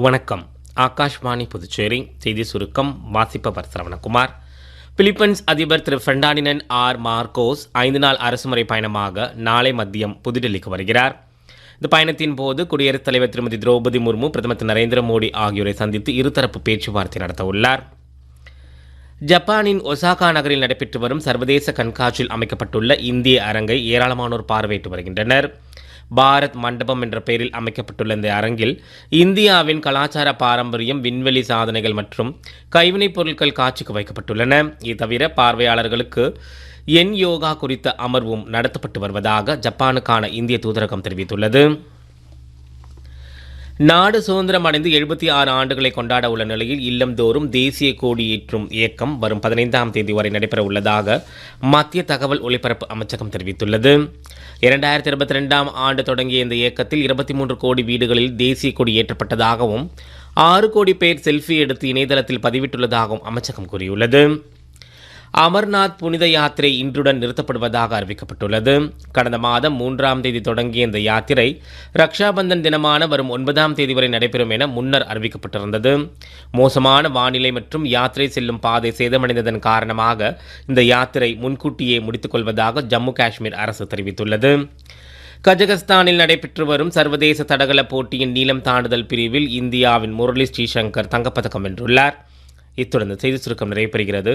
வணக்கம். ஆகாஷ்வாணி புதுச்சேரி செய்தி சுருக்கம் வாசிப்பவர் சரவணகுமார். பிலிப்பைன்ஸ் அதிபர் திரு ஃபெர்டினாண்ட் ஆர் மார்கோஸ் 5 நாள் அரசுமுறை பயணமாக நாளை மதியம் புதுடெல்லிக்கு வருகிறார். இந்த பயணத்தின் போது குடியரசுத் தலைவர் திருமதி திரௌபதி முர்மு, பிரதமர் திரு நரேந்திர மோடி ஆகியோரை சந்தித்து இருதரப்பு பேச்சுவார்த்தை நடத்த உள்ளார். ஜப்பானின் ஒசாகா நகரில் நடைபெற்று வரும் சர்வதேச கண்காட்சியில் அமைக்கப்பட்டுள்ள இந்திய அரங்கை ஏராளமானோர் பார்வையிட்டு வருகின்றனர். பாரத் மண்டபம் என்ற பெயரில் அமைக்கப்பட்டுள்ள இந்த அரங்கில் இந்தியாவின் கலாச்சார பாரம்பரியம், விண்வெளி சாதனைகள் மற்றும் கைவினைப் பொருட்கள் காட்சிக்கு வைக்கப்பட்டுள்ளன. இது தவிர பார்வையாளர்களுக்கு என் யோகா குறித்த அமர்வும் நடத்தப்பட்டு வருவதாக ஜப்பானுக்கான இந்திய தூதரகம் தெரிவித்துள்ளது. நாடு சுதந்திரம் அடைந்து 76 ஆண்டுகளை கொண்டாட உள்ள நிலையில் இல்லம்தோறும் தேசிய கொடி ஏற்றும் இயக்கம் வரும் 15ஆம் தேதி வரை நடைபெற உள்ளதாக மத்திய தகவல் ஒலிபரப்பு அமைச்சகம் தெரிவித்துள்ளது. 2022ஆம் ஆண்டு தொடங்கிய இந்த இயக்கத்தில் 23 கோடி வீடுகளில் தேசிய கொடி ஏற்றப்பட்டதாகவும் 6 கோடி பேர் செல்ஃபி எடுத்து இணையதளத்தில் பதிவிட்டுள்ளதாகவும் அமைச்சகம் கூறியுள்ளது. அமர்நாத் புனித யாத்திரை இன்றுடன் நிறுத்தப்படுவதாக அறிவிக்கப்பட்டுள்ளது. கடந்த மாதம் 3ஆம் தேதி தொடங்கிய இந்த யாத்திரை ரக்ஷாபந்தன் தினமான வரும் 9ஆம் தேதி வரை நடைபெறும் என முன்னர் அறிவிக்கப்பட்டிருந்தது. மோசமான வானிலை மற்றும் யாத்திரை செல்லும் பாதை சேதமடைந்ததன் காரணமாக இந்த யாத்திரை முன்கூட்டியே முடித்துக் கொள்வதாக ஜம்மு காஷ்மீர் அரசு தெரிவித்துள்ளது. கஜகஸ்தானில் நடைபெற்று வரும் சர்வதேச தடகள போட்டியின் நீளம் தாண்டுதல் பிரிவில் இந்தியாவின் முரளி ஸ்ரீசங்கர் தங்கப்பதக்கம் வென்றுள்ளார். இத்துடன் செய்தி சுருக்கம் நிறைவு பெறுகிறது.